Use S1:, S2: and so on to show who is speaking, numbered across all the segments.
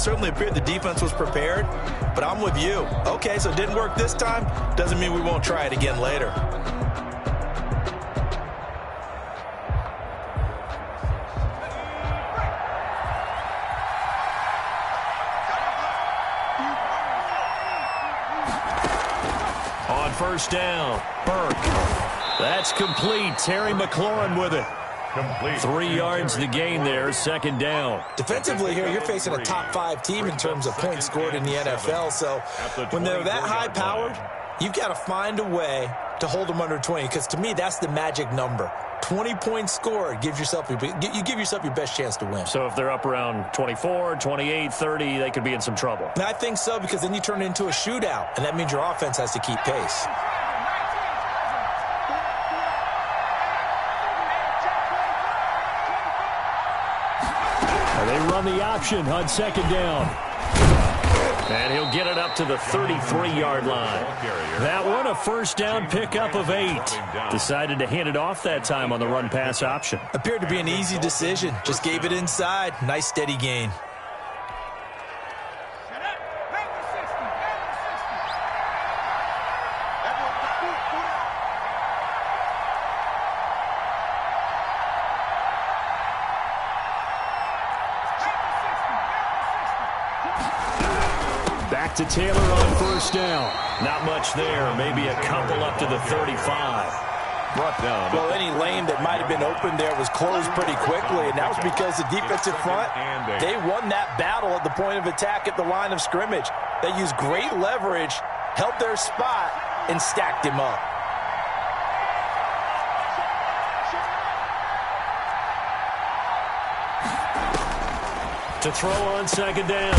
S1: certainly appeared the defense was prepared, but I'm with you. Okay, so it didn't work this time. Doesn't mean we won't try it again later.
S2: On first down, Burke. That's complete. Terry McLaurin with it.
S3: Complete.
S2: 3 yards the gain there, second down.
S1: Defensively here, you're facing a top-5 team in terms of points scored in the NFL. So when they're that high-powered, you've got to find a way to hold them under 20. Because to me, that's the magic number. 20 points scored gives yourself you give yourself your best chance to win.
S2: So if they're up around 24, 28, 30, they could be in some trouble.
S1: And I think so, because then you turn it into a shootout, and that means your offense has to keep pace.
S2: And they run the option on second down. And he'll get it up to the 33-yard line. That one, a first down pickup of 8. Decided to hand it off that time on the run-pass option.
S1: Appeared to be an easy decision. Just gave it inside. Nice, steady gain.
S2: Back to Taylor on first down. Not much there. Maybe a couple up to the 35.
S3: Brought down.
S1: Well, any lane that might have been open there was closed pretty quickly, and that was because the defensive front, they won that battle at the point of attack at the line of scrimmage. They used great leverage, held their spot, and stacked him up.
S2: To throw on second down.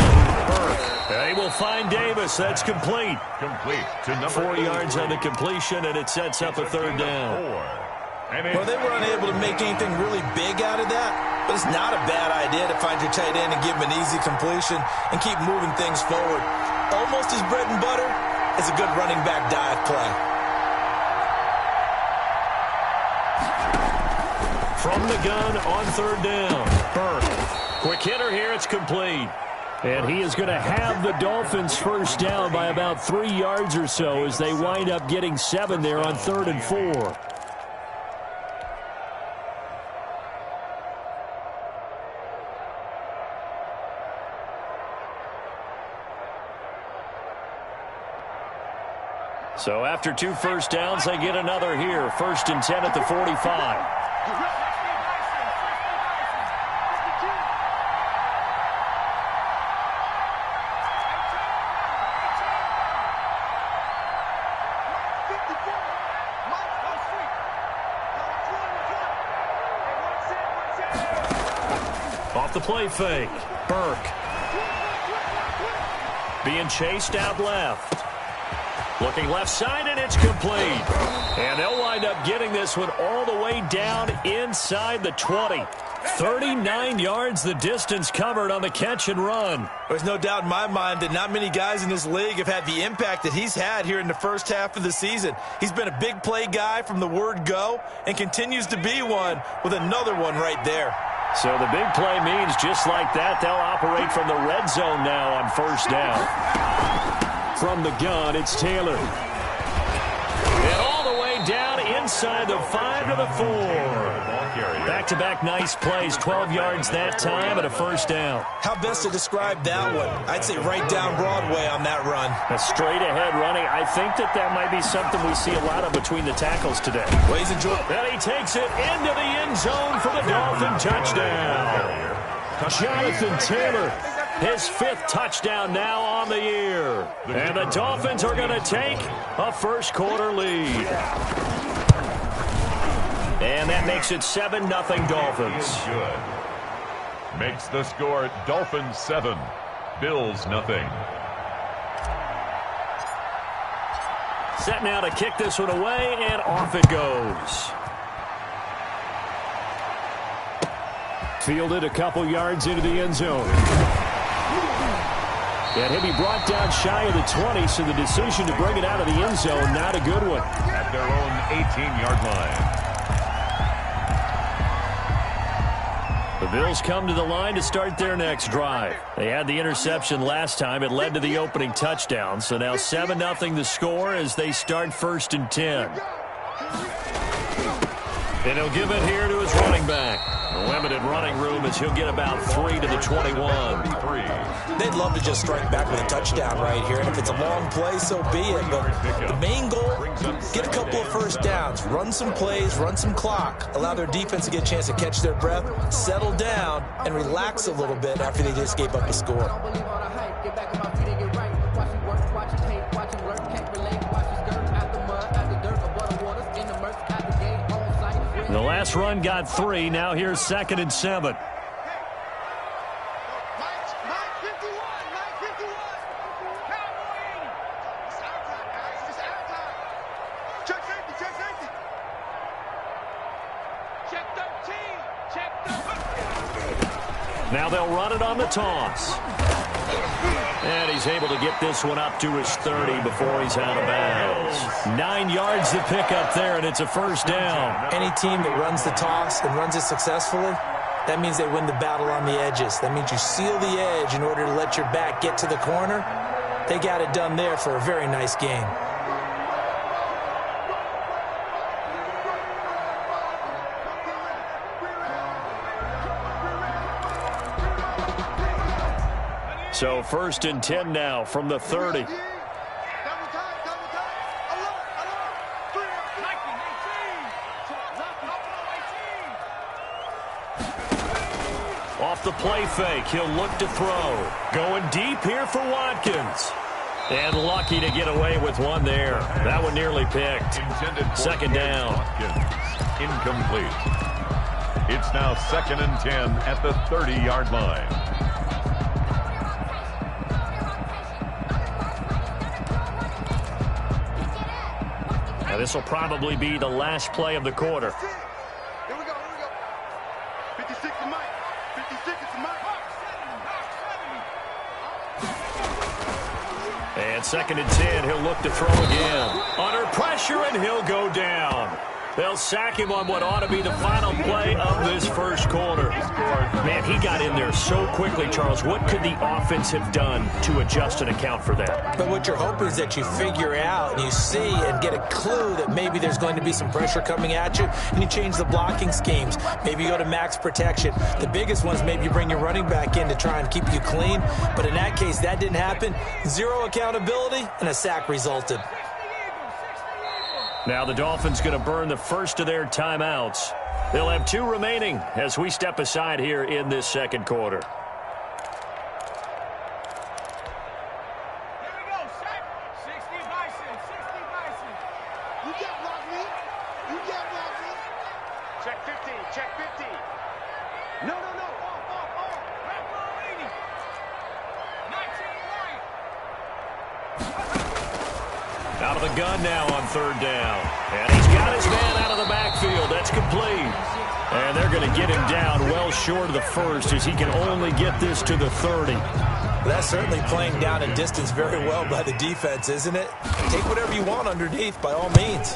S2: Burke. They will find Davis. That's complete.
S3: Complete to number
S2: 4 yards on the completion, and it sets up a third down.
S1: Well, they were unable to make anything really big out of that, but it's not a bad idea to find your tight end and give him an easy completion and keep moving things forward. Almost as bread and butter as a good running back dive play.
S2: From the gun on third down. Burke. Quick hitter here. It's complete. And he is going to have the Dolphins first down by about 3 yards or so as they wind up getting 7 there on 3rd and 4. So after 2 first downs, they get another here. 1st and 10 at the 45. Off the play fake. Burke. Being chased out left. Looking left side, and it's complete. And they'll wind up getting this one all the way down inside the 20. 39 yards the distance covered on the catch and run.
S1: There's no doubt in my mind that not many guys in this league have had the impact that he's had here in the first half of the season. He's been a big play guy from the word go and continues to be one with another one right there.
S2: So the big play means just like that, they'll operate from the red zone now on first down. From the gun, it's Taylor. And all the way down inside the 5 to the 4. Back-to-back nice plays, 12 yards that time and a first down.
S1: How best to describe that one? I'd say right down Broadway on that run.
S2: A straight-ahead running. I think that might be something we see a lot of between the tackles today.
S1: Well, he's enjoying.
S2: And he takes it into the end zone for the Dolphin touchdown. Jonathan Taylor, his 5th touchdown now on the year. And the Dolphins are going to take a first-quarter lead. And that makes it 7-0 Dolphins.
S3: Good. Makes the score Dolphins 7, Bills nothing.
S2: Set now to kick this one away, and off it goes. Fielded a couple yards into the end zone. And he'll be brought down shy of the 20, so the decision to bring it out of the end zone, not a good one.
S3: At their own 18-yard line.
S2: The Bills come to the line to start their next drive. They had the interception last time. It led to the opening touchdown. So now 7-0 the score as they start 1st and 10. And he'll give it here to his running back. A limited running room as he'll get about 3 to the 21.
S1: They'd love to just strike back with a touchdown right here. And if it's a long play, so be it. But the main goal, get a couple of first downs, run some plays, run some clock, allow their defense to get a chance to catch their breath, settle down, and relax a little bit after they just gave up a score.
S2: The last run got 3. Now here's 2nd and 7. Now they'll run it on the toss. And he's able to get this one up to his 30 before he's out of bounds. 9 yards to pick up there, and it's a first down.
S1: Any team that runs the toss and runs it successfully, that means they win the battle on the edges. That means you seal the edge in order to let your back get to the corner. They got it done there for a very nice game.
S2: So 1st and 10 now from the 30. Off the play fake, he'll look to throw. Going deep here for Watkins. And lucky to get away with one there. That one nearly picked. 2nd down.
S3: Incomplete. It's now 2nd and 10 at the 30-yard line.
S2: Now this will probably be the last play of the quarter.
S4: Here we go. 56 to Mike. 56 to Mike.
S2: And 2nd and 10, he'll look to throw again. Under pressure, and he'll go down. They'll sack him on what ought to be the final play of this first quarter. Man, he got in there so quickly, Charles. What could the offense have done to adjust and account for that?
S1: But what you're hoping is that you figure out and you see and get a clue that maybe there's going to be some pressure coming at you, and you change the blocking schemes. Maybe you go to max protection. The biggest one is maybe you bring your running back in to try and keep you clean. But in that case, that didn't happen. 0 accountability, and a sack resulted.
S2: Now the Dolphins going to burn the first of their timeouts. They'll have 2 remaining as we step aside here in this second quarter.
S4: Here we go, set. 60 Bison. You can't block me. Check 50. No. Off. Red ball 80. 19 right.
S2: Out of the gun now on 3rd down. And he's got his man out of the backfield. That's complete. And they're going to get him down well short of the first as he can only get this to the 30.
S1: That's certainly playing down and distance very well by the defense, isn't it? Take whatever you want underneath by all means.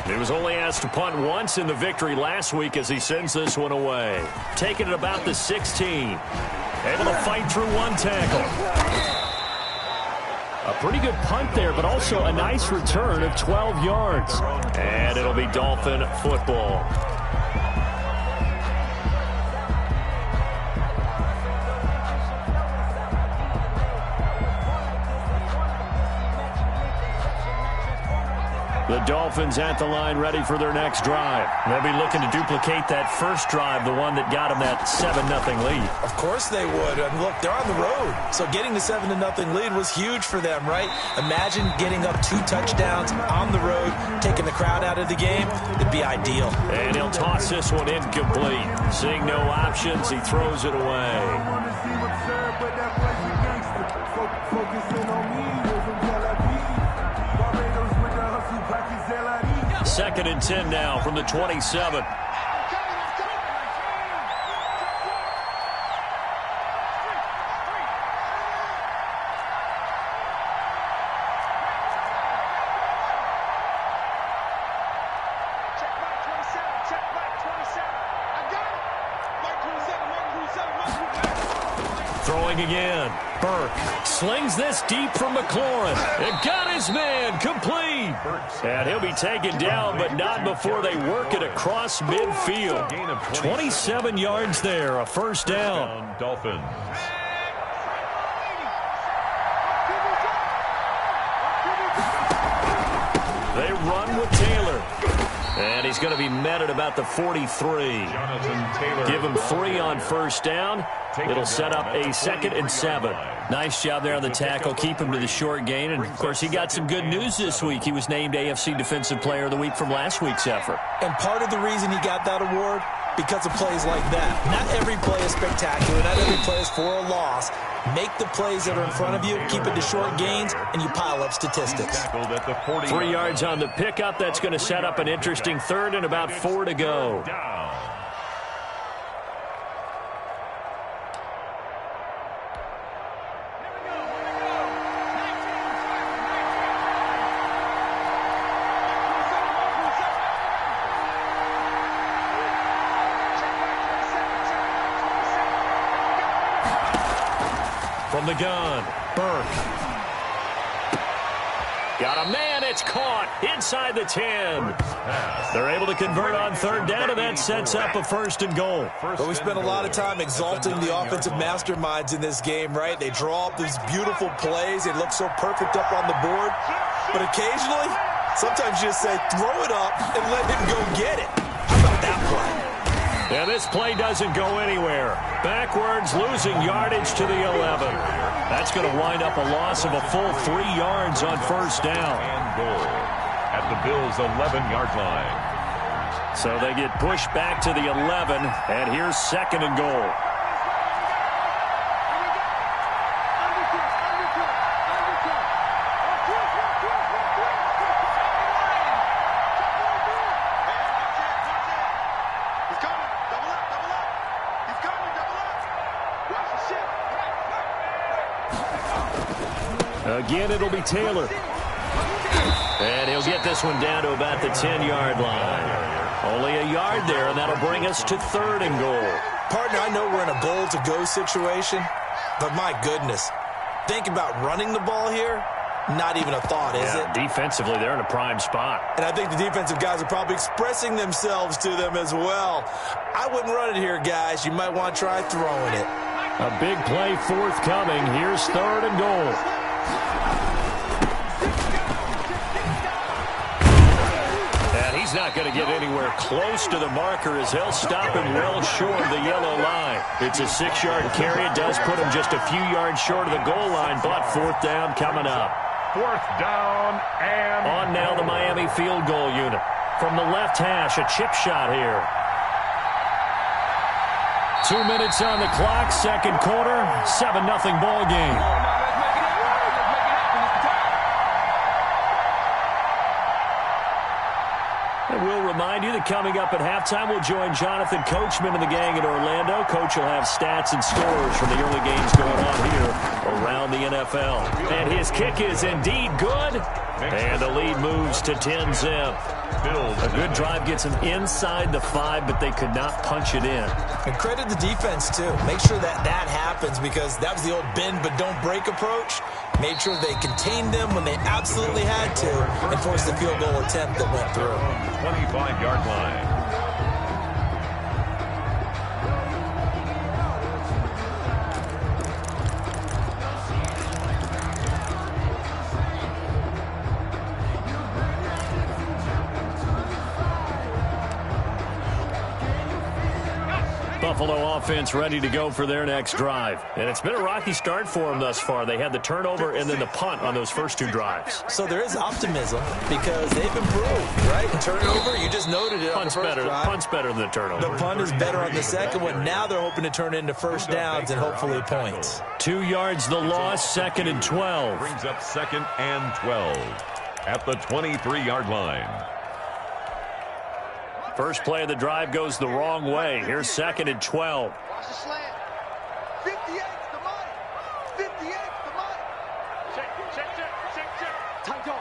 S2: He was only asked to punt once in the victory last week as he sends this one away. Taking it about the 16. Able to fight through one tackle. A pretty good punt there, but also a nice return of 12 yards. And it'll be Dolphin football. The Dolphins at the line ready for their next drive. They'll be looking to duplicate that first drive, the one that got them that 7-0 lead.
S1: Of course they would. And look, they're on the road. So getting the 7-0 lead was huge for them, right? Imagine getting up 2 touchdowns on the road, taking the crowd out of the game. It'd be ideal.
S2: And he'll toss this one incomplete. Seeing no options, he throws it away. 2nd and 10 now from the 27.
S4: Check back 27. I got it. Back 27.
S2: throwing again. Burke slings this deep from McLaurin. It got his man complete. And he'll be taken down, but not before they work it across midfield. 27 yards there, a first down.
S3: Dolphins.
S2: They run with Taylor. And he's going to be met at about the 43. Give him 3 on first down. It'll set up a 2nd and 7. Nice job there on the tackle. Keep him to the short gain. And, of course, he got some good news this week. He was named AFC Defensive Player of the Week from last week's effort.
S1: And part of the reason he got that award, because of plays like that. Not every play is spectacular. Not every play is for a loss. Make the plays that are in front of you, keep it to short gains, and you pile up statistics.
S2: 3 yards on the pickup. That's going to set up an interesting 3rd and about 4 to go. From the gun, Burke. Got a man, it's caught inside the 10. They're able to convert on 3rd down, and that sets up a 1st and goal.
S1: But we spent a lot of time exalting the offensive masterminds in this game, right? They draw up these beautiful plays. They look so perfect up on the board. But occasionally, sometimes you just say, throw it up and let him go get it. How about that play?
S2: And this play doesn't go anywhere. Backwards, losing yardage to the 11. That's going to wind up a loss of a full 3 yards on first down.
S3: And goal at the Bills' 11-yard line.
S2: So they get pushed back to the 11, and here's 2nd and goal. Again, it'll be Taylor. And he'll get this one down to about the 10-yard line. Only a yard there, and that'll bring us to 3rd and goal.
S1: Partner, I know we're in a goal-to-go situation, but my goodness, think about running the ball here. Not even a thought, is it?
S2: Defensively, they're in a prime spot.
S1: And I think the defensive guys are probably expressing themselves to them as well. I wouldn't run it here, guys. You might want to try throwing it.
S2: A big play forthcoming. Here's 3rd and goal. He's not going to get anywhere close to the marker as they'll stop him well short of the yellow line. It's a 6-yard carry. It does put him just a few yards short of the goal line, but 4th down coming up.
S3: 4th down and
S2: on now the Miami field goal unit. From the left hash, a chip shot here. 2 minutes on the clock, 2nd quarter, 7-0 ball game. We'll remind you that coming up at halftime, we'll join Jonathan Coachman and the gang in Orlando. Coach will have stats and scores from the early games going on here around the NFL. And his kick is indeed good. And the lead moves to 10-zip. A good drive gets them inside the 5, but they could not punch it in.
S1: And credit the defense, too. Make sure that happens, because that was the old bend but don't break approach. Made sure they contained them when they absolutely had to and forced the field goal attempt that went through.
S3: 25-yard line.
S2: Buffalo offense ready to go for their next drive. And it's been a rocky start for them thus far. They had the turnover and then the punt on those first 2 drives.
S1: So there is optimism because they've improved, right? And turnover, you just noted it on the first drive.
S2: Punt's better than the turnover.
S1: The punt is better on the second one. Now they're hoping to turn it into first downs and hopefully points.
S2: 2 yards the loss, 2nd and 12.
S3: Brings up 2nd and 12 at the 23-yard line.
S2: First play of the drive goes the wrong way. Here's 2nd and 12.
S4: Watch the slant. 58's the money. 58's the money. Check. Tight dog.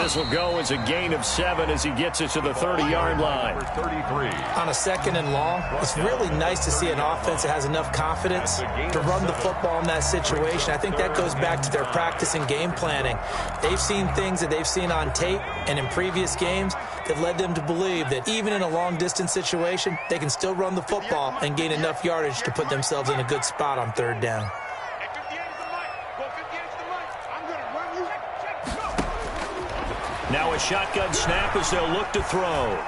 S2: pass will go as a gain of 7 as he gets it to the 30-yard line.
S1: On a 2nd and long, it's really nice to see an offense that has enough confidence to run the football in that situation. I think that goes back to their practice and game planning. They've seen things that they've seen on tape and in previous games that led them to believe that even in a long-distance situation, they can still run the football and gain enough yardage to put themselves in a good spot on 3rd down.
S2: Now a shotgun snap as they'll look to throw.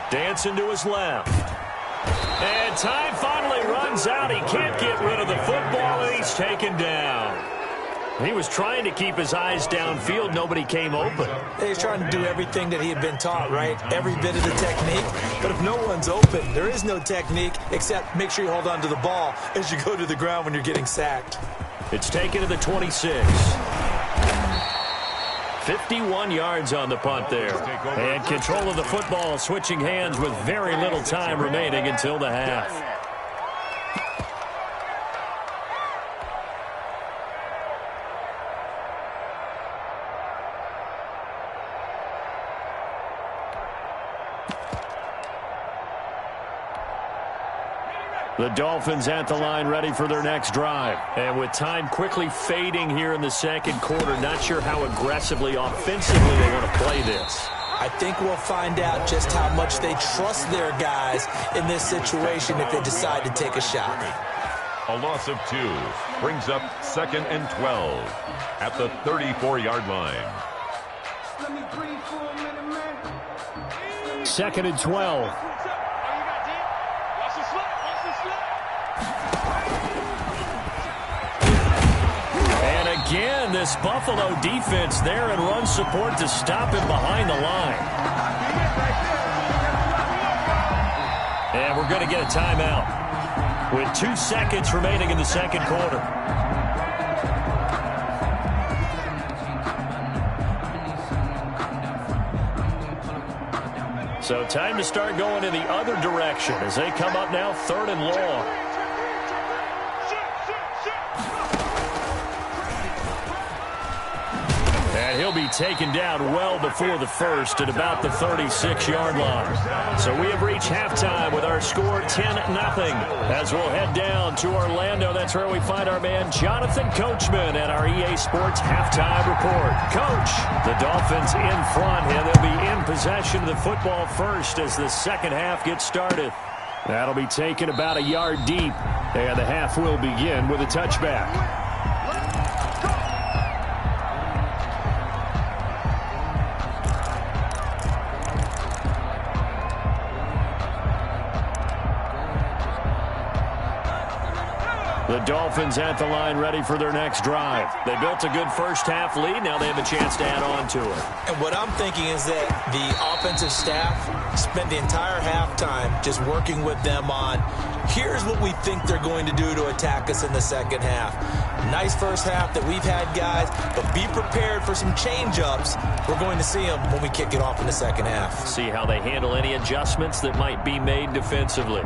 S2: Dancing to his left. And time finally runs out. He can't get rid of the football, and he's taken down. He was trying to keep his eyes downfield. Nobody came open.
S1: He was trying to do everything that he had been taught, right? Every bit of the technique. But if no one's open, there is no technique except make sure you hold on to the ball as you go to the ground when you're getting sacked.
S2: It's taken to the 26. 51 yards on the punt there. And control of the football, switching hands with very little time remaining until the half. The Dolphins at the line ready for their next drive. And with time quickly fading here in the 2nd quarter, not sure how aggressively, offensively they want to play this.
S1: I think we'll find out just how much they trust their guys in this situation if they decide to take a shot.
S3: A loss of 2 brings up 2nd and 12 at the 34-yard line.
S2: 2nd and 12. Again, this Buffalo defense there and run support to stop him behind the line. And we're going to get a timeout with 2 seconds remaining in the 2nd quarter. So time to start going in the other direction as they come up now 3rd and long. And he'll be taken down well before the 1st at about the 36-yard line. So we have reached halftime with our score 10-0. As we'll head down to Orlando, that's where we find our man Jonathan Coachman at our EA Sports halftime report. Coach, the Dolphins in front, and they'll be in possession of the football first as the 2nd half gets started. That'll be taken about a yard deep, and the half will begin with a touchback. The Dolphins at the line ready for their next drive. They built a good first half lead. Now they have a chance to add on to it.
S1: And what I'm thinking is that the offensive staff spent the entire halftime just working with them on, here's what we think they're going to do to attack us in the 2nd half. Nice first half that we've had, guys, but be prepared for some change-ups. We're going to see them when we kick it off in the 2nd half.
S2: See how they handle any adjustments that might be made defensively.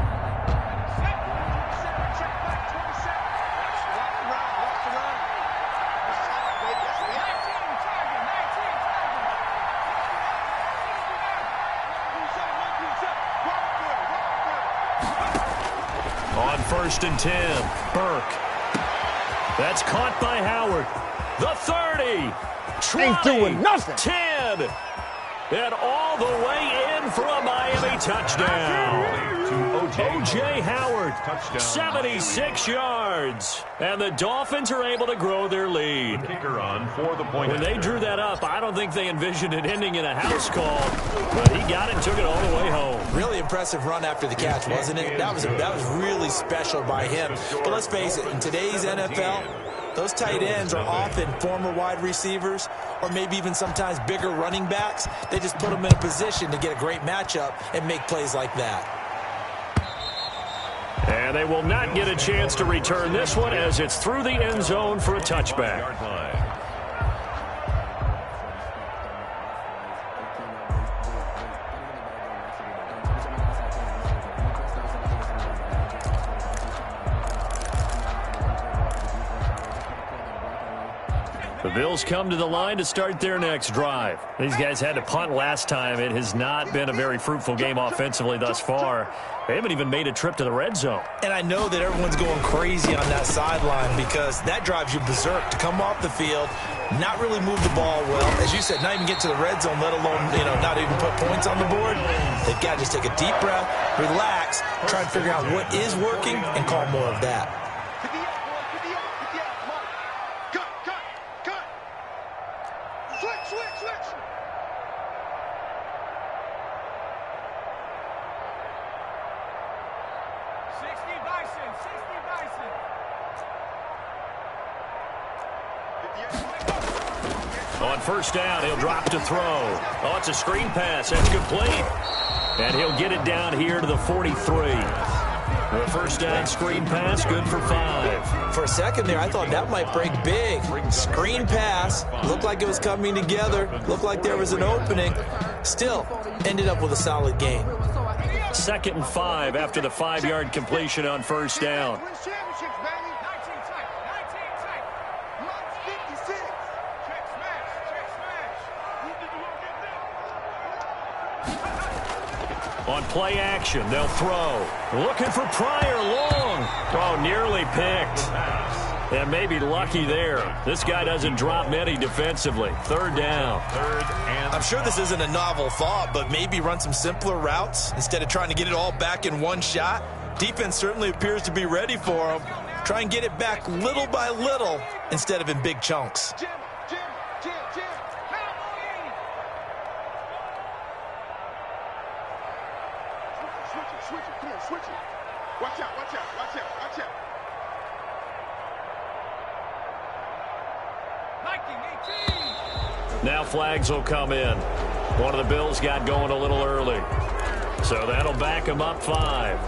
S2: On 1st and 10, Burke. That's caught by Howard. The 30. 20,
S5: ain't doing nothing.
S2: 10. And all the way in for a Miami touchdown. O.J. Howard, 76 yards. And the Dolphins are able to grow their lead.
S3: Kicker on for the point.
S2: When they drew that up, I don't think they envisioned it ending in a house call. But he got it and took it all the way home.
S1: Really impressive run after the catch, wasn't it? That was really special by him. But let's face it, in today's NFL, those tight ends are often former wide receivers or maybe even sometimes bigger running backs. They just put them in a position to get a great matchup and make plays like that.
S2: And they will not get a chance to return this one as it's through the end zone for a touchback. The Bills come to the line to start their next drive. These guys had to punt last time. It has not been a very fruitful game offensively thus far. They haven't even made a trip to the red zone.
S1: And I know that everyone's going crazy on that sideline because that drives you berserk to come off the field, not really move the ball well. As you said, not even get to the red zone, let alone, not even put points on the board. They've got to just take a deep breath, relax, try and figure out what is working and call more of that.
S2: On first down, he'll drop to throw. Oh, it's a screen pass. That's complete. And he'll get it down here to the 43. The first down screen pass, good for 5.
S1: For a second there, I thought that might break big. Screen pass, looked like it was coming together, looked like there was an opening. Still, ended up with a solid gain.
S2: 2nd and 5 after the 5-yard completion on first down. On play action, they'll throw. Looking for Pryor, long. Oh, nearly picked. And maybe lucky there. This guy doesn't drop many defensively. 3rd down.
S1: I'm sure this isn't a novel thought, but maybe run some simpler routes instead of trying to get it all back in one shot. Defense certainly appears to be ready for him. Try and get it back little by little instead of in big chunks.
S4: Switch it. Watch out.
S2: Now flags will come in. One of the Bills got going a little early. So that'll back them up 5.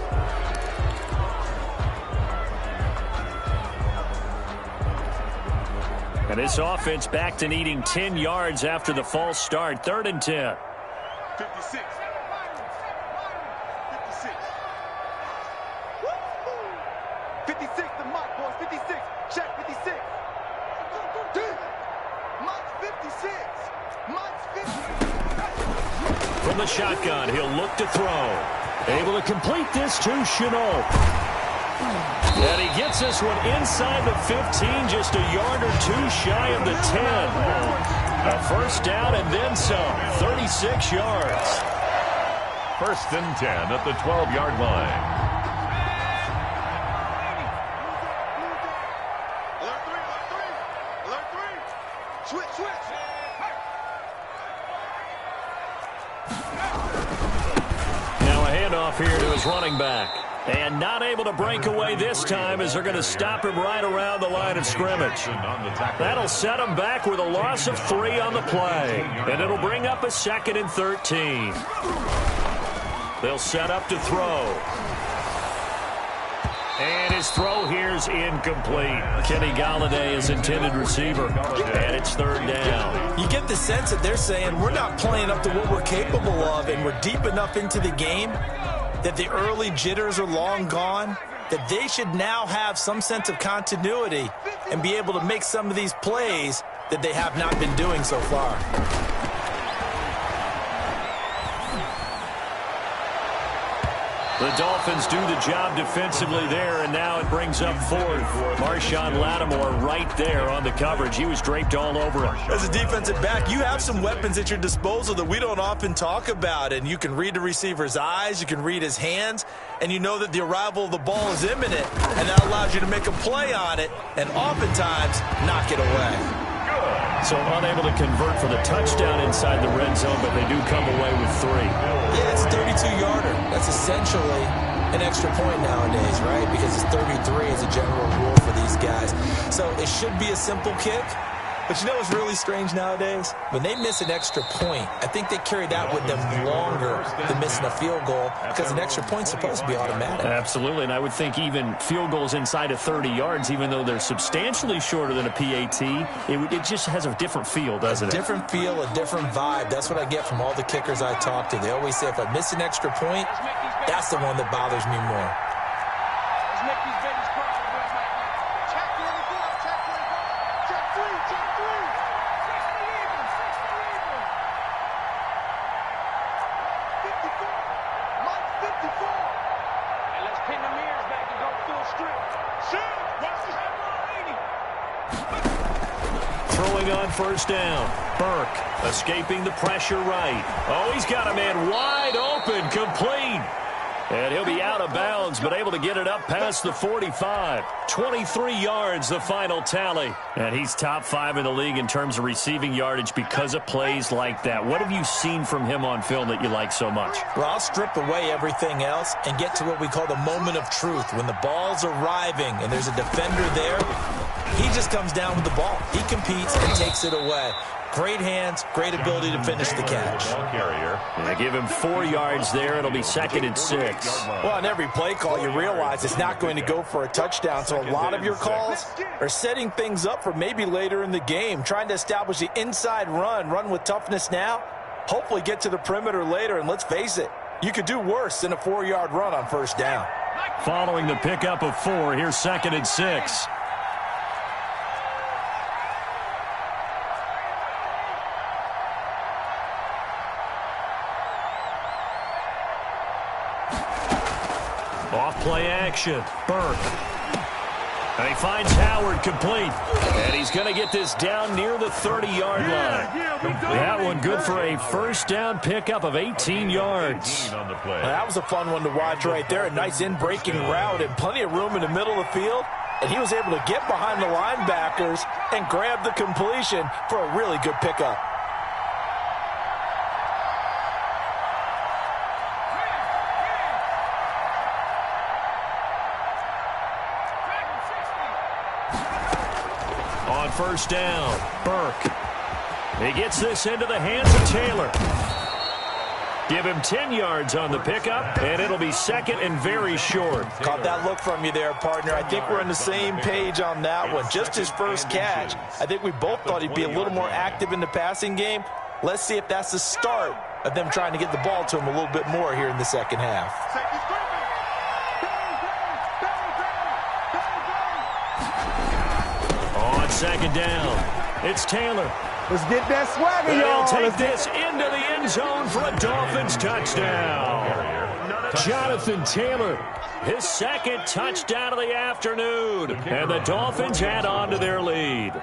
S2: And this offense back to needing 10 yards after the false start. 3rd and 10.
S4: 56. 56, the mark, boys. 56. Check 56. Mark's 56. Mark's 50.
S2: From the shotgun, he'll look to throw. Able to complete this to Chenault. And he gets this one inside the 15, just a yard or two shy of the 10. A first down and then some, 36 yards.
S3: 1st and 10 at the 12-yard line.
S2: Here to his running back. And not able to break away this time as they're going to stop him right around the line of scrimmage. That'll set him back with a loss of 3 on the play. And it'll bring up a 2nd and 13. They'll set up to throw. And his throw here's incomplete. Kenny Golladay is intended receiver. And it's 3rd down.
S1: You get the sense that they're saying we're not playing up to what we're capable of, and we're deep enough into the game that the early jitters are long gone, that they should now have some sense of continuity and be able to make some of these plays that they have not been doing so far.
S2: The Dolphins do the job defensively there, and now it brings up 4th. Marshawn Lattimore right there on the coverage. He was draped all over him.
S1: As a defensive back, you have some weapons at your disposal that we don't often talk about, and you can read the receiver's eyes, you can read his hands, and you know that the arrival of the ball is imminent, and that allows you to make a play on it and oftentimes knock it away.
S2: So unable to convert for the touchdown inside the red zone, but they do come away with 3.
S1: Yeah, it's a 32-yarder. That's essentially an extra point nowadays, right? Because it's 33 as a general rule for these guys. So it should be a simple kick. But you know what's really strange nowadays? When they miss an extra point, I think they carry that with them longer than missing a field goal because an extra point's supposed to be automatic.
S2: Absolutely, and I would think even field goals inside of 30 yards, even though they're substantially shorter than a PAT, it just has a different feel, doesn't it?
S1: A different feel, a different vibe. That's what I get from all the kickers I talk to. They always say if I miss an extra point, that's the one that bothers me more.
S4: Check 3.
S2: Throwing on first down. Burke escaping the pressure right. Oh, he's got a man wide open, complete. And he'll be out of bounds, but able to get it up past the 45. 23 yards, the final tally. And he's top 5 in the league in terms of receiving yardage because of plays like that. What have you seen from him on film that you like so much?
S1: Well, I'll strip away everything else and get to what we call the moment of truth. When the ball's arriving and there's a defender there, he just comes down with the ball. He competes and takes it away. Great hands, great ability to finish the catch.
S2: They give him 4 yards there. It'll be 2nd and 6.
S1: Well, on every play call, you realize it's not going to go for a touchdown. So a lot of your calls are setting things up for maybe later in the game, trying to establish the inside run with toughness now, hopefully get to the perimeter later. And let's face it, you could do worse than a 4-yard run on first down.
S2: Following the pickup of 4, here's 2nd and 6. Off-play action. Burke. And he finds Howard complete. And he's going to get this down near the 30-yard line. That one good for a first down pickup of 18 yards.
S1: Well, that was a fun one to watch right there. A nice in-breaking route and plenty of room in the middle of the field. And he was able to get behind the linebackers and grab the completion for a really good pickup.
S2: On first down, Burke. He gets this into the hands of Taylor. Give him 10 yards on the pickup, and it'll be 2nd and very short.
S1: Caught that look from you there, partner. I think we're on the same page on that one. Just his first catch. I think we both thought he'd be a little more active in the passing game. Let's see if that's the start of them trying to get the ball to him a little bit more here in the second half.
S2: On second down, it's Taylor.
S5: Let's get that swagger, y'all.
S2: He'll take this into the end zone for a Dolphins touchdown. Jonathan Taylor, his 2nd touchdown of the afternoon. And the Dolphins add on to their lead.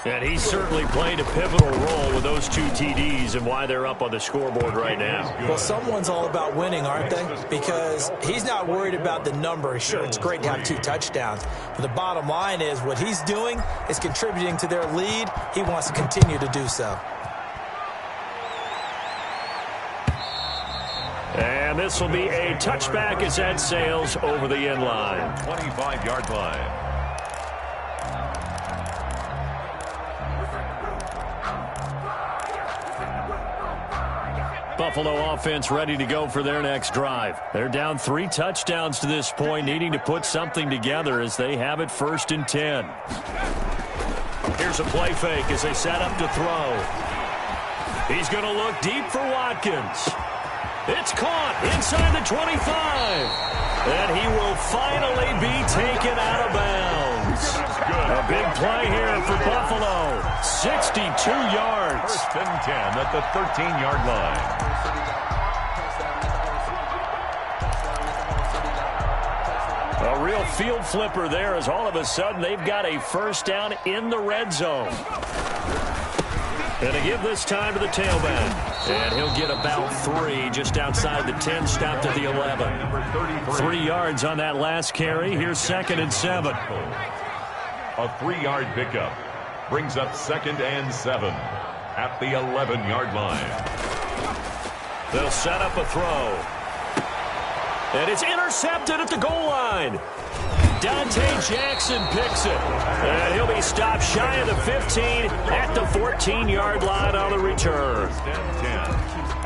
S2: And he certainly played a pivotal role with those 2 TDs and why they're up on the scoreboard right now.
S1: Well, someone's all about winning, aren't they? Because he's not worried about the number. Sure, it's great to have 2 touchdowns. But the bottom line is what he's doing is contributing to their lead. He wants to continue to do so.
S2: And this will be a touchback as that sails over the end line.
S3: 25-yard line.
S2: Buffalo offense ready to go for their next drive. They're down 3 touchdowns to this point, needing to put something together as they have it 1st and 10. Here's a play fake as they set up to throw. He's going to look deep for Watkins. It's caught inside the 25. And he will finally be taken out of bounds. A big play here for Buffalo. 62 yards.
S3: 1st and 10 at the 13-yard line.
S2: A real field flipper there as all of a sudden they've got a first down in the red zone. And to give this time to the tailback. And he'll get about 3 just outside the 10, stopped at the 11. 3 yards on that last carry. Here's 2nd and 7.
S3: A 3-yard pickup brings up 2nd and 7 at the 11-yard line.
S2: They'll set up a throw. And it's intercepted at the goal line. Dante Jackson picks it. And he'll be stopped shy of the 15 at the 14-yard line on the return.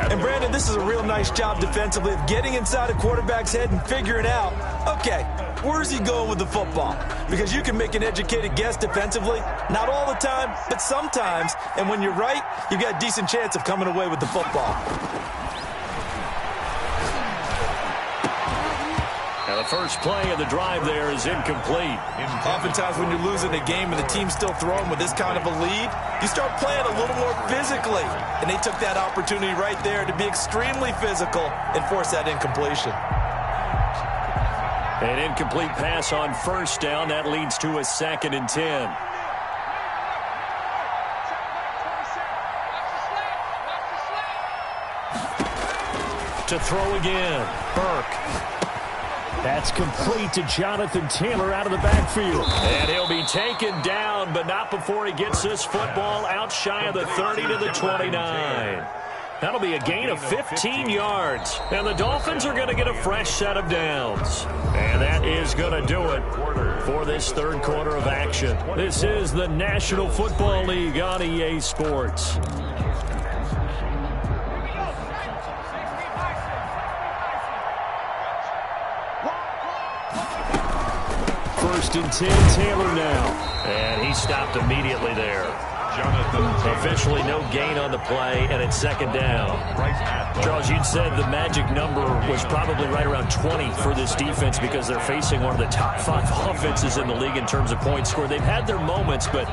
S1: And, Brandon, this is a real nice job defensively of getting inside a quarterback's head and figuring out, okay, where's he going with the football? Because you can make an educated guess defensively, not all the time, but sometimes. And when you're right, you've got a decent chance of coming away with the football.
S2: The first play of the drive there is incomplete.
S1: Oftentimes when you're losing a game and the team's still throwing with this kind of a lead, you start playing a little more physically. And they took that opportunity right there to be extremely physical and force that incompletion.
S2: An incomplete pass on first down. That leads to a 2nd and 10. to throw again. Burke. That's complete to Jonathan Taylor out of the backfield. And he'll be taken down, but not before he gets this football out shy of the 30 to the 29. That'll be a gain of 15 yards. And the Dolphins are going to get a fresh set of downs. And that is going to do it for this third quarter of action. This is the National Football League on EA Sports. First and 10, Taylor now. And he stopped immediately there. Officially no gain on the play, and it's second down. Charles, you'd said the magic number was probably right around 20 for this defense because they're facing one of the top 5 offenses in the league in terms of points scored. They've had their moments, but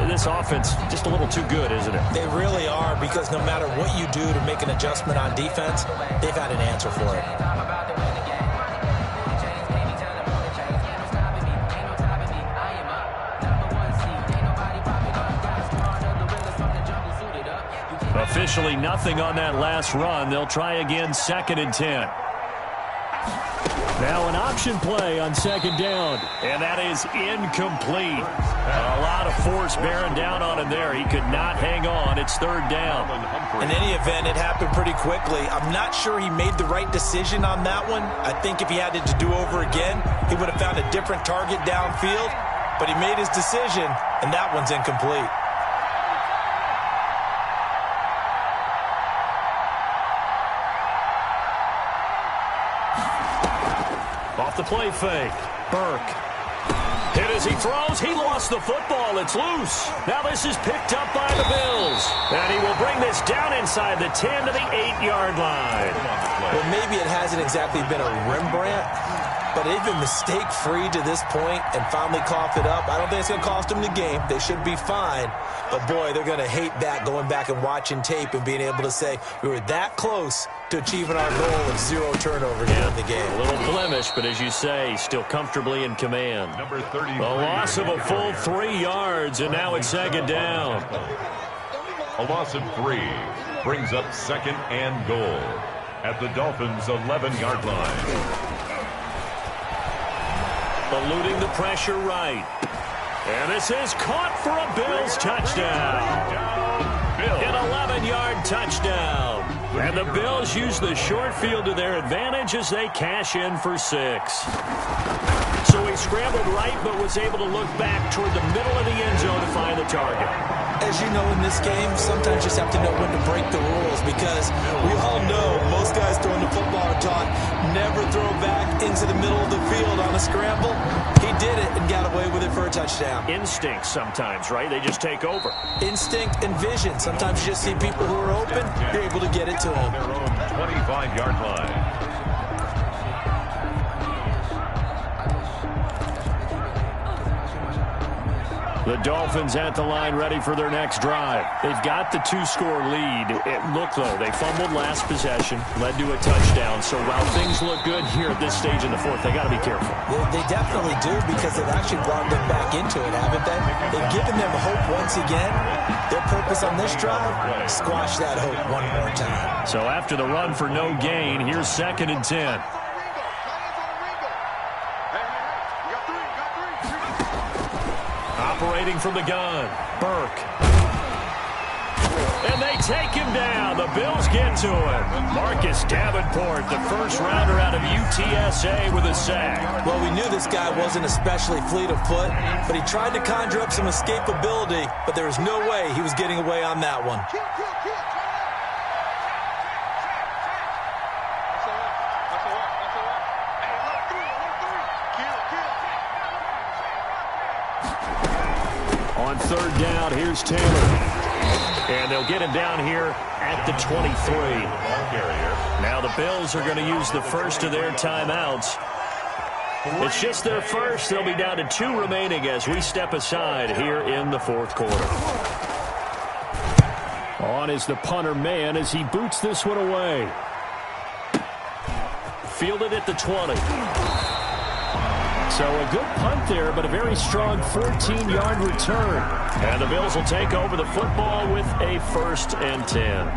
S2: this offense just a little too good, isn't it?
S1: They really are, because no matter what you do to make an adjustment on defense, they've had an answer for it.
S2: Officially nothing on that last run. They'll try again, second and 10. Now an option play on second down, and that is incomplete. A lot of force bearing down on him there. He could not hang on. It's third down.
S1: In any event, it happened pretty quickly. I'm not sure he made the right decision on that one. I think if he had it to do over again, he would have found a different target downfield, but he made his decision, and that one's incomplete.
S2: Off the play fake. Burke. Hit as he throws. He lost the football. It's loose. Now this is picked up by the Bills. And he will bring this down inside the 10 to the 8-yard line.
S1: Well, maybe it hasn't exactly been a Rembrandt, but they've been mistake-free to this point and finally coughed it up. I don't think it's going to cost them the game. They should be fine. But, boy, they're going to hate that, going back and watching tape and being able to say we were that close to achieving our goal of 0 turnovers in the game.
S2: A little blemish, but as you say, still comfortably in command.
S3: Number 30.
S2: A loss of a full 3 yards, and now it's second down.
S3: A loss of 3 brings up second and goal at the Dolphins' 11-yard line.
S2: Eluding the pressure right. And this is caught for a Bills touchdown. An 11-yard touchdown. And the Bills use the short field to their advantage as they cash in for 6. So he scrambled right but was able to look back toward the middle of the end zone to find the target.
S1: As you know, in this game, sometimes you just have to know when to break the rules, because we all know most guys throwing the football are taught never throw back into the middle of the field on a scramble. He did it and got away with it for a touchdown.
S2: Instinct sometimes, right? They just take over.
S1: Instinct and vision. Sometimes you just see people who are open, you're able to get it to them.
S3: Their own 25-yard line.
S2: The Dolphins at the line ready for their next drive. They've got the 2-score lead. Look, though, they fumbled last possession, led to a touchdown. So while things look good here at this stage in the fourth, they got to be careful.
S1: They definitely do, because they've actually brought them back into it, haven't they? They've given them hope once again. Their purpose on this drive, squash that hope one more time. So
S2: after the run for no gain, here's second and 10. Operating from the gun, Burke. And they take him down. The Bills get to him. Marcus Davenport, the first rounder out of UTSA, with a sack.
S1: Well, we knew this guy wasn't especially fleet of foot, but he tried to conjure up some escapability, but there was no way he was getting away on that one.
S2: On third down, here's Taylor. And they'll get him down here at the 23. Now the Bills are going to use the first of their timeouts. It's just their first. They'll be down to 2 remaining as we step aside here in the fourth quarter. On is the punter man as he boots this one away. Fielded at the 20. So a good punt there, but a very strong 14-yard return. And the Bills will take over the football with a 1st and 10.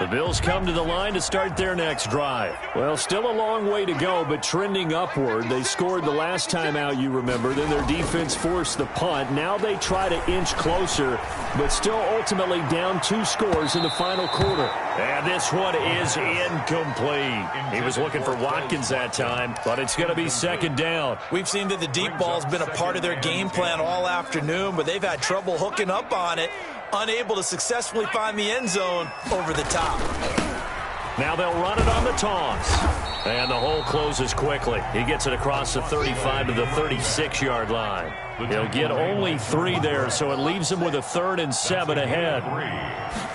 S2: The Bills come to the line to start their next drive. Well, still a long way to go, but trending upward. They scored the last time out, you remember. Then their defense forced the punt. Now they try to inch closer, but still ultimately down 2 scores in the final quarter. And this one is incomplete. He was looking for Watkins that time, but it's going to be second down.
S1: We've seen that the deep ball's been a part of their game plan all afternoon, but they've had trouble hooking up on it, unable to successfully find the end zone over the top.
S2: Now they'll run it on the toss. And the hole closes quickly. He gets it across the 35 to the 36-yard line. He'll get only 3 there, so it leaves him with a 3rd and 7 ahead.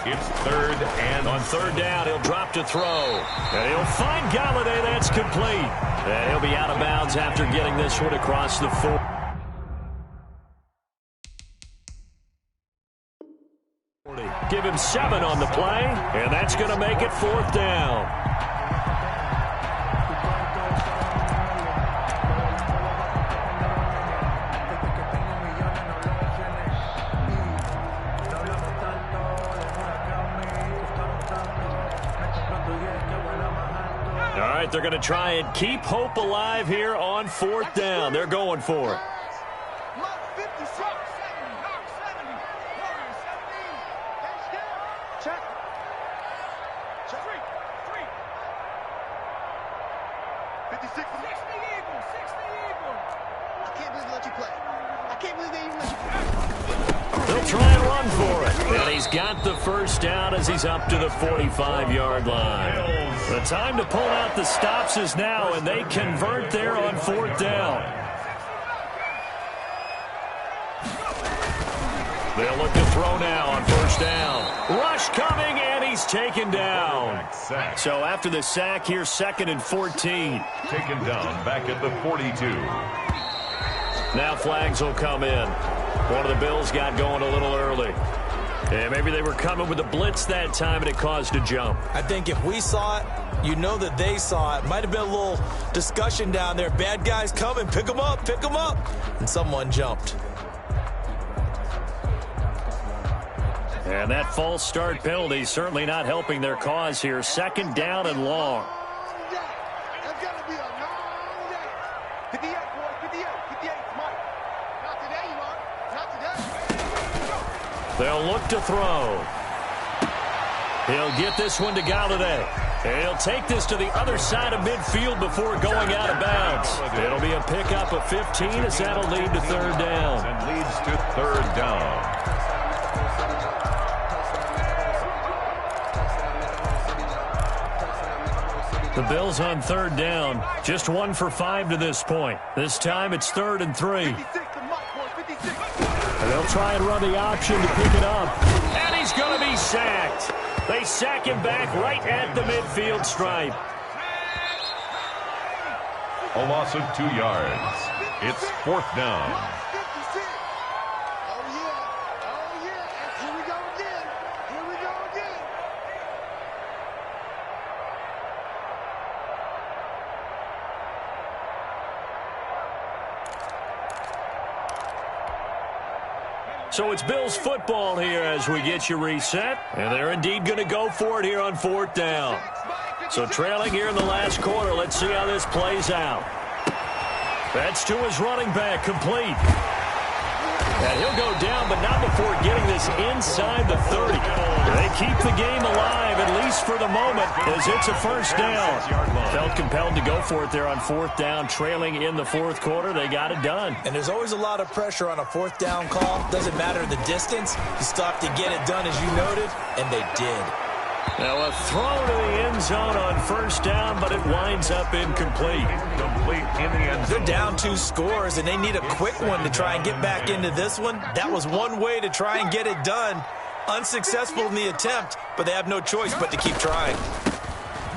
S3: It's 3rd and
S2: on 3rd down, he'll drop to throw. And he'll find Galladay. That's complete. And he'll be out of bounds after getting this one across the 4. Give him 7 on the play, and that's going to make it 4th down. All right, they're going to try and keep hope alive here on 4th down. They're going for it. They'll try and run for it. And he's got the first down as he's up to the 45-yard line. The time to pull out the stops is now, and they convert there on 4th down. They'll look to throw now on 1st down. Rush coming, and he's taken down. So after the sack, here's 2nd and 14.
S3: Taken down back at the 42.
S2: Now flags will come in. One of the Bills got going a little early. And maybe they were coming with a blitz that time, and it caused a jump.
S1: I think if we saw it, you know that they saw it. Might have been a little discussion down there. Bad guys coming. Pick them up. Pick them up. And someone jumped.
S2: And that false start penalty certainly not helping their cause here. 2nd down and long.
S4: That's got to be a long day. 58, boy. 58. 58, Mike. Not today, Mark. Not today.
S2: They'll look to throw. He'll get this one to Galladay. And he'll take this to the other side of midfield before going out of bounds. It'll be a pickup of 15 as that'll lead to 3rd down.
S3: And leads to 3rd down.
S2: The Bills on 3rd down. Just 1 for 5 to this point. This time it's 3rd and 3. And they'll try and run the option to pick it up. And he's going to be sacked. They sack him back right at the midfield stripe.
S3: A loss of 2 yards. It's 4th down.
S2: So it's Bills football here as we get you reset. And they're indeed going to go for it here on 4th down. So trailing here in the last quarter. Let's see how this plays out. That's to his running back, complete. And he'll go down, but not before getting this inside the 30. They keep the game alive, at least for the moment, as it's a 1st down. Felt compelled to go for it there on 4th down, trailing in the 4th quarter. They got it done.
S1: And there's always a lot of pressure on a 4th down call. Doesn't matter the distance. You stop to get it done, as you noted, and they did.
S2: Now a throw to the end zone on 1st down, but it winds up incomplete.
S3: Complete in the end zone.
S1: They're down 2 scores, and they need a quick one to try and get back into this one. That was one way to try and get it done. Unsuccessful in the attempt, but they have no choice but to keep trying.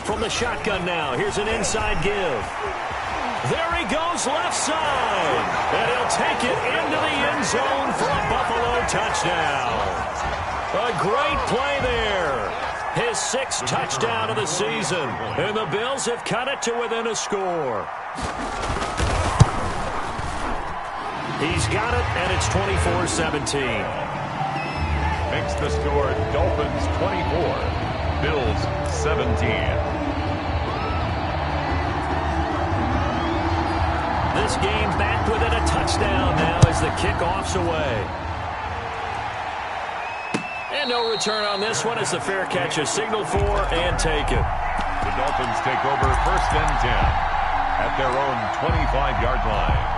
S2: From the shotgun now, here's an inside give. There he goes, left side. And he'll take it into the end zone for a Buffalo touchdown. A great play there. His 6th touchdown of the season. And the Bills have cut it to within a score. He's got it, and it's 24-17.
S3: Makes the score Dolphins 24, Bills 17.
S2: This game back within a touchdown now as the kickoff's away. And no return on this one as the fair catch is signaled for and taken.
S3: The Dolphins take over 1st and 10 at their own 25-yard line.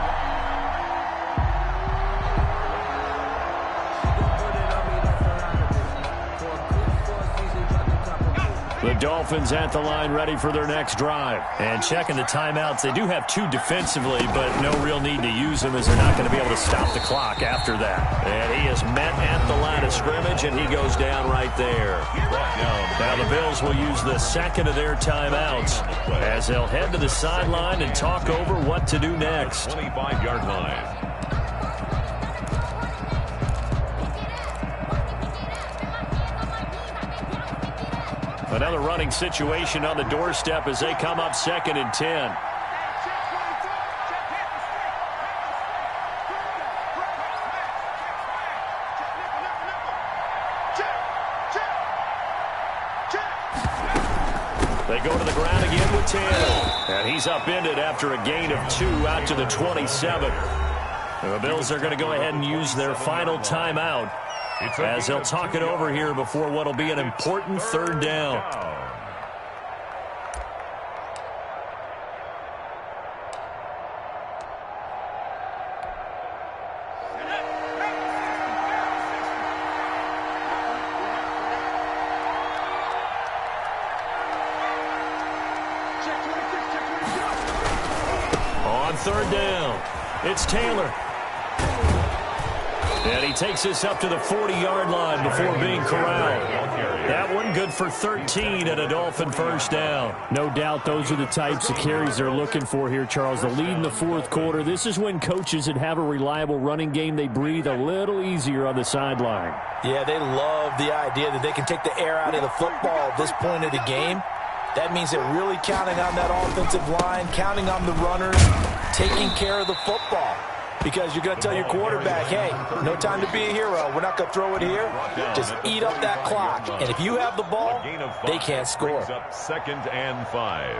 S2: The Dolphins at the line ready for their next drive. And checking the timeouts. They do have 2 defensively, but no real need to use them as they're not going to be able to stop the clock after that. And he is met at the line of scrimmage, and he goes down right there. Now the Bills will use the second of their timeouts as they'll head to the sideline and talk over what to do next.
S3: 25-yard line.
S2: Another running situation on the doorstep as they come up 2nd and 10. They go to the ground again with Taylor. And he's upended after a gain of 2 out to the 27. The Bills are going to go ahead and use their final timeout as they'll talk it over here before what will be an important 3rd down. On 3rd down, it's Taylor. And he takes this up to the 40-yard line before being corralled. That one good for 13 and a Dolphin 1st down.
S6: No doubt those are the types of carries they're looking for here, Charles. The lead in the 4th quarter. This is when coaches that have a reliable running game, they breathe a little easier on the sideline.
S1: Yeah, they love the idea that they can take the air out of the football at this point of the game. That means they're really counting on that offensive line, counting on the runners, taking care of the football. Because you're going to tell your quarterback, hey, no time to be a hero. We're not going to throw it here. Just eat up that clock. And if you have the ball, they can't score.
S3: Up 2nd and 5.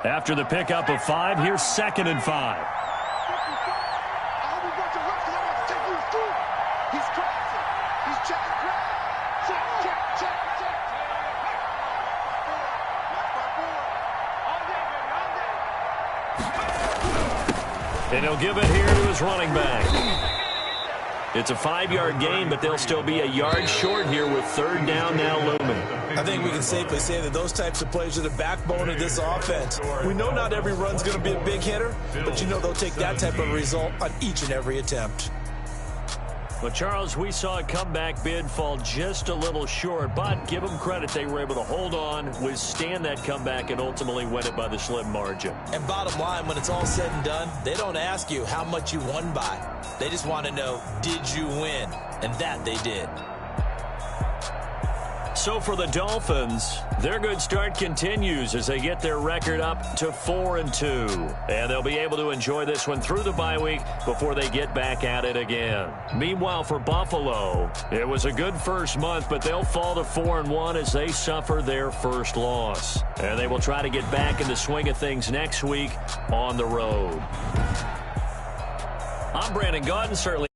S2: After the pickup of 5, here's 2nd and 5. And he'll give it here to his running back. It's a 5-yard gain, but they'll still be a yard short here with 3rd down now looming.
S1: I think we can safely say that those types of plays are the backbone of this offense. We know not every run's going to be a big hitter, but you know they'll take that type of result on each and every attempt.
S2: But, Charles, we saw a comeback bid fall just a little short, but give them credit. They were able to hold on, withstand that comeback, and ultimately win it by the slim margin.
S1: And bottom line, when it's all said and done, they don't ask you how much you won by. They just want to know, did you win? And that they did.
S2: So for the Dolphins, their good start continues as they get their record up to 4-2. And they'll be able to enjoy this one through the bye week before they get back at it again. Meanwhile, for Buffalo, it was a good first month, but they'll fall to 4-1 as they suffer their first loss. And they will try to get back in the swing of things next week on the road. I'm Brandon Gaudin, certainly.